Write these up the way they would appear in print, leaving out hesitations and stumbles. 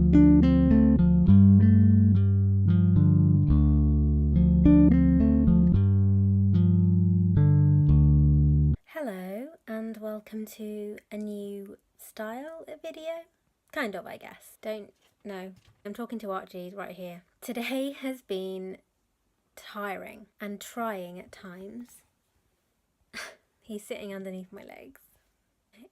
Hello and welcome to a new style of video. Kind of, I guess. Don't know. I'm talking to Archie right here. Today has been tiring and trying at times. He's sitting underneath my legs.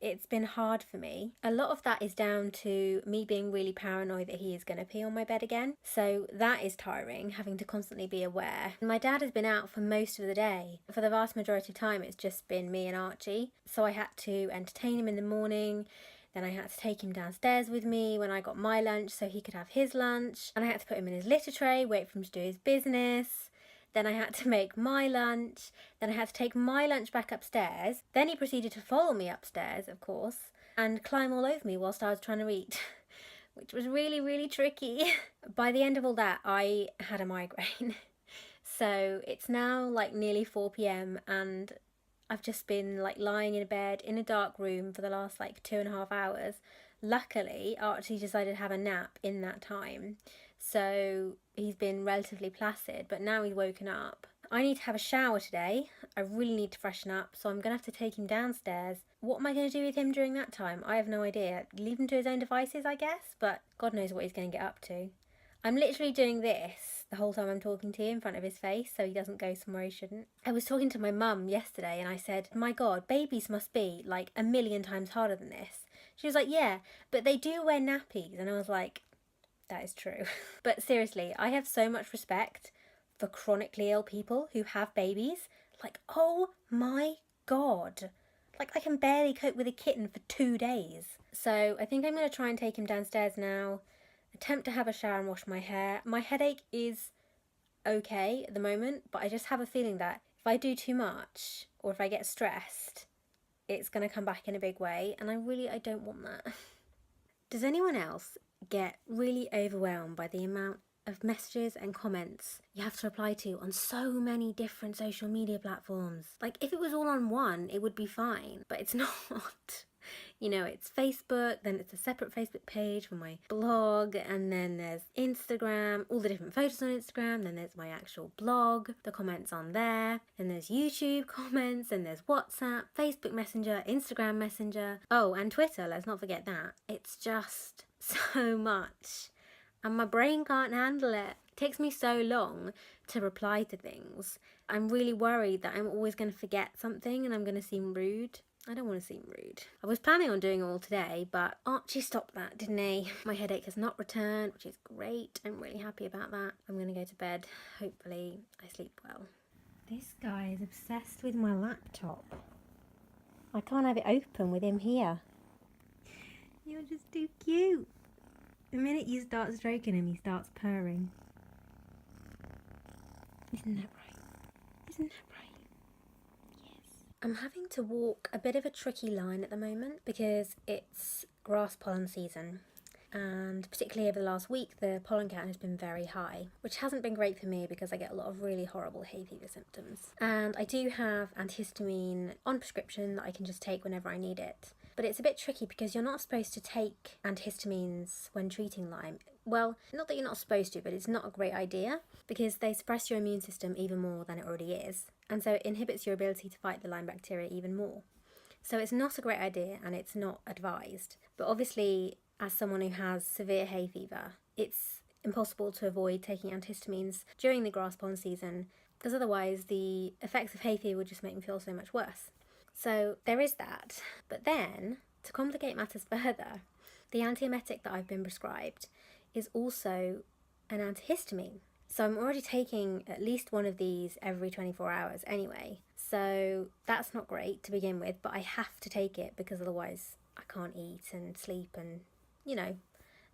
It's been hard for me. A lot of that is down to me being really paranoid that he is going to pee on my bed again. So that is tiring, having to constantly be aware. My dad has been out for most of the day. For the vast majority of time, it's just been me and Archie. So I had to entertain him in the morning. Then I had to take him downstairs with me when I got my lunch so he could have his lunch. And I had to put him in his litter tray, wait for him to do his business. Then I had to make my lunch. Then I had to take my lunch back upstairs. Then he proceeded to follow me upstairs, of course, and climb all over me whilst I was trying to eat, which was really, really tricky. By the end of all that, I had a migraine. So it's now like nearly 4 p.m. and I've just been like lying in a bed in a dark room for the last like 2.5 hours. Luckily, Archie decided to have a nap in that time. So he's been relatively placid, but now he's woken up. I need to have a shower today. I really need to freshen up, so I'm going to have to take him downstairs. What am I going to do with him during that time? I have no idea. Leave him to his own devices, I guess, but God knows what he's going to get up to. I'm literally doing this the whole time I'm talking to you in front of his face so he doesn't go somewhere he shouldn't. I was talking to my mum yesterday and I said, my God, babies must be like 1,000,000 times harder than this. She was like, yeah, but they do wear nappies. And I was like, that is true. But seriously, I have so much respect for chronically ill people who have babies. Like, oh my God. Like, I can barely cope with a kitten for 2 days. So I think I'm going to try and take him downstairs now, attempt to have a shower and wash my hair. My headache is okay at the moment, but I just have a feeling that if I do too much or if I get stressed, it's going to come back in a big way, and I don't want that. Does anyone else get really overwhelmed by the amount of messages and comments you have to reply to on so many different social media platforms? Like, if it was all on one, it would be fine, but it's not. You know, it's Facebook, then it's a separate Facebook page for my blog, and then there's Instagram, all the different photos on Instagram, then there's my actual blog, the comments on there, and there's YouTube comments, and there's WhatsApp, Facebook Messenger, Instagram Messenger, oh, and Twitter, let's not forget that. It's just so much, and my brain can't handle it. It takes me so long to reply to things. I'm really worried that I'm always going to forget something and I'm going to seem rude. I don't want to seem rude. I was planning on doing it all today, but Archie stopped that, didn't he? My headache has not returned, which is great. I'm really happy about that. I'm going to go to bed. Hopefully I sleep well. This guy is obsessed with my laptop. I can't have it open with him here. You're just too cute. The minute you start stroking him, he starts purring. Isn't that right? Isn't that right? I'm having to walk a bit of a tricky line at the moment because it's grass pollen season, and particularly over the last week the pollen count has been very high, which hasn't been great for me because I get a lot of really horrible hay fever symptoms. And I do have antihistamine on prescription that I can just take whenever I need it. But it's a bit tricky because you're not supposed to take antihistamines when treating Lyme. Well, not that you're not supposed to, but it's not a great idea because they suppress your immune system even more than it already is. And so it inhibits your ability to fight the Lyme bacteria even more. So it's not a great idea and it's not advised. But obviously, as someone who has severe hay fever, it's impossible to avoid taking antihistamines during the grass pollen season because otherwise the effects of hay fever would just make me feel so much worse. So there is that. But then, to complicate matters further, the antiemetic that I've been prescribed is also an antihistamine. So I'm already taking at least one of these every 24 hours anyway. So that's not great to begin with, but I have to take it because otherwise I can't eat and sleep, and, you know,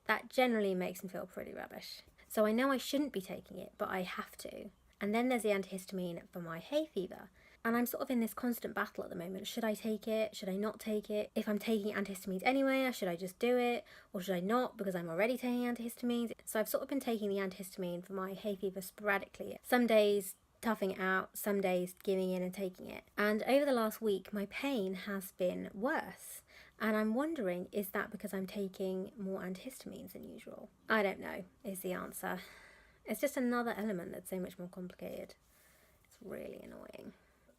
that generally makes me feel pretty rubbish. So I know I shouldn't be taking it, but I have to. And then there's the antihistamine for my hay fever. And I'm sort of in this constant battle at the moment. Should I take it? Should I not take it? If I'm taking antihistamines anyway, should I just do it? Or should I not because I'm already taking antihistamines? So I've sort of been taking the antihistamine for my hay fever sporadically. Some days toughing it out, some days giving in and taking it. And over the last week, my pain has been worse. And I'm wondering, is that because I'm taking more antihistamines than usual? I don't know, is the answer. It's just another element that's so much more complicated. It's really annoying.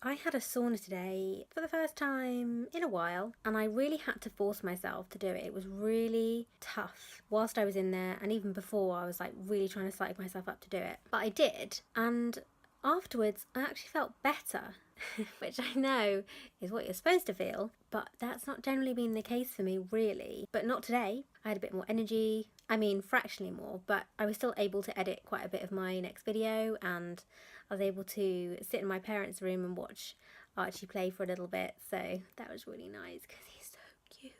I had a sauna today for the first time in a while, and I really had to force myself to do it. It was really tough. Whilst I was in there, and even before, I was like really trying to psych myself up to do it. But I did, and afterwards I actually felt better, which I know is what you're supposed to feel, but that's not generally been the case for me, really. But not today. I had a bit more energy. I mean, fractionally more, but I was still able to edit quite a bit of my next video, and I was able to sit in my parents' room and watch Archie play for a little bit, so that was really nice because he's so cute.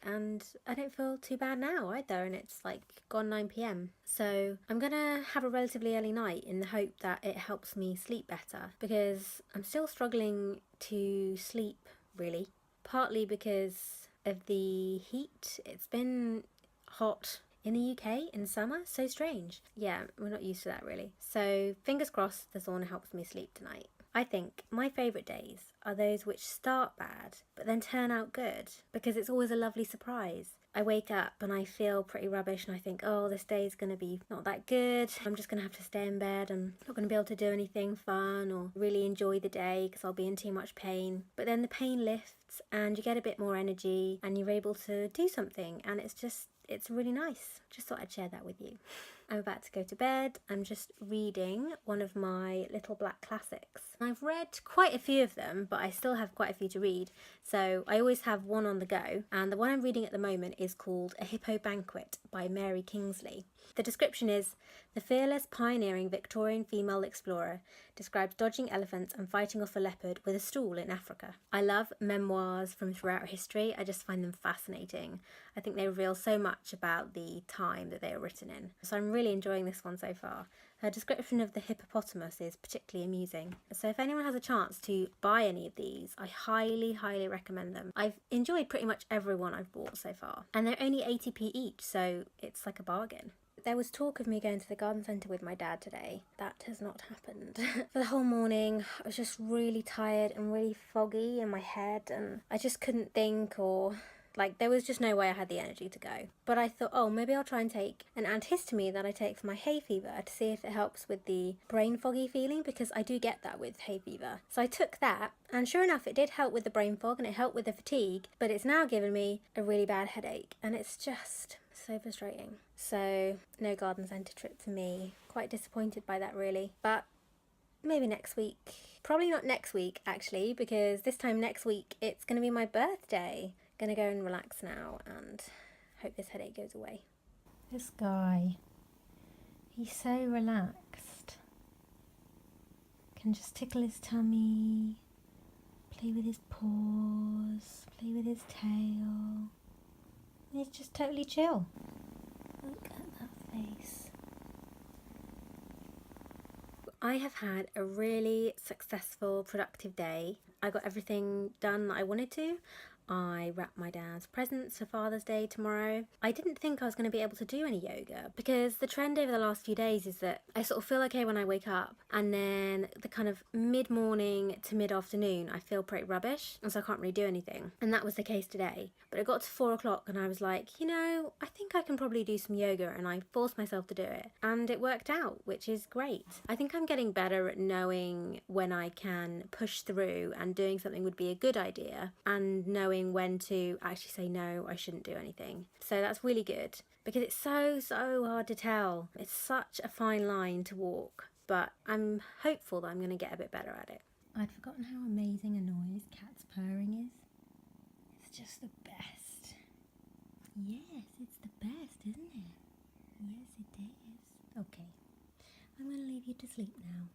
And I don't feel too bad now either, and it's like gone 9 p.m. So I'm gonna have a relatively early night in the hope that it helps me sleep better, because I'm still struggling to sleep, really. Partly because of the heat. It's been hot in the UK in summer, so strange. Yeah, we're not used to that really. So fingers crossed the sauna helps me sleep tonight. I think my favourite days are those which start bad but then turn out good, because it's always a lovely surprise. I wake up and I feel pretty rubbish and I think, oh, this day's going to be not that good. I'm just going to have to stay in bed and not going to be able to do anything fun or really enjoy the day because I'll be in too much pain. But then the pain lifts and you get a bit more energy and you're able to do something, and it's really nice. Just thought I'd share that with you. I'm about to go to bed. I'm just reading one of my little black classics. I've read quite a few of them, but I still have quite a few to read. So I always have one on the go. And the one I'm reading at the moment is called A Hippo Banquet by Mary Kingsley. The description is, the fearless, pioneering Victorian female explorer describes dodging elephants and fighting off a leopard with a stool in Africa. I love memoirs from throughout history. I just find them fascinating. I think they reveal so much about the time that they were written in. So I'm really enjoying this one so far. Her description of the hippopotamus is particularly amusing. So if anyone has a chance to buy any of these, I highly, highly recommend them. I've enjoyed pretty much every one I've bought so far. And they're only 80p each, so it's like a bargain. There was talk of me going to the garden centre with my dad today. That has not happened. For the whole morning, I was just really tired and really foggy in my head, and I just couldn't think, or there was just no way I had the energy to go. But I thought, oh, maybe I'll try and take an antihistamine that I take for my hay fever to see if it helps with the brain foggy feeling, because I do get that with hay fever. So I took that, and sure enough, it did help with the brain fog and it helped with the fatigue, but it's now given me a really bad headache, and it's just so frustrating. So no garden centre trip for me. Quite disappointed by that, really. But maybe next week. Probably not next week, actually, because this time next week it's going to be my birthday. Gonna go and relax now and hope this headache goes away. This guy, he's so relaxed. Can just tickle his tummy, play with his paws, play with his tail. He's just totally chill. Look at that face. I have had a really successful, productive day. I got everything done that I wanted to. I wrapped my dad's presents for Father's Day tomorrow. I didn't think I was going to be able to do any yoga, because the trend over the last few days is that I sort of feel okay when I wake up, and then the kind of mid-morning to mid-afternoon I feel pretty rubbish, and so I can't really do anything. And that was the case today. But it got to 4 o'clock and I was like, I think I can probably do some yoga, and I forced myself to do it. And it worked out, which is great. I think I'm getting better at knowing when I can push through and doing something would be a good idea, and knowing when to actually say no, I shouldn't do anything. So that's really good, because it's so hard to tell. It's such a fine line to walk, but I'm hopeful that I'm going to get a bit better at it. I'd forgotten how amazing a noise cat's purring is. It's just the best. Yes, it's the best, isn't it? Yes, it is. Okay, I'm going to leave you to sleep now.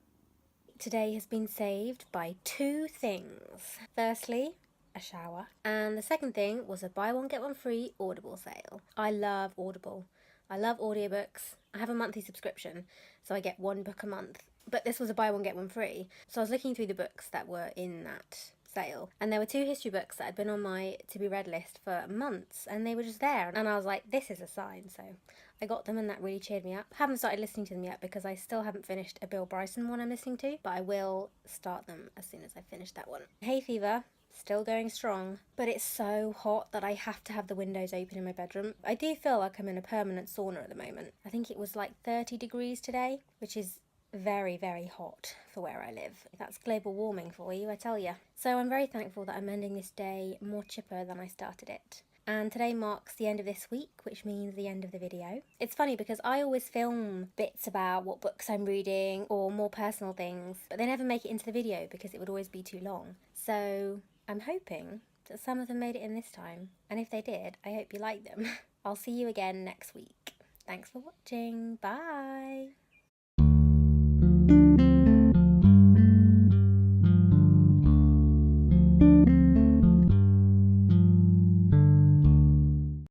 Today has been saved by 2 things. Firstly, a shower, and the second thing was a buy one get one free Audible sale. I love Audible. I love audiobooks. I have a monthly subscription, so I get 1 book a month, but this was a buy one get one free. So I was looking through the books that were in that sale, and there were 2 history books that had been on my to be read list for months, and they were just there, and I was like, this is a sign. So I got them, and that really cheered me up. Haven't started listening to them yet because I still haven't finished a Bill Bryson one I'm listening to, but I will start them as soon as I finish that one. Hay fever still going strong. But it's so hot that I have to have the windows open in my bedroom. I do feel like I'm in a permanent sauna at the moment. I think it was like 30 degrees today, which is very, very hot for where I live. That's global warming for you, I tell you. So I'm very thankful that I'm ending this day more chipper than I started it. And today marks the end of this week, which means the end of the video. It's funny because I always film bits about what books I'm reading or more personal things, but they never make it into the video because it would always be too long. So I'm hoping that some of them made it in this time. And if they did, I hope you liked them. I'll see you again next week. Thanks for watching. Bye.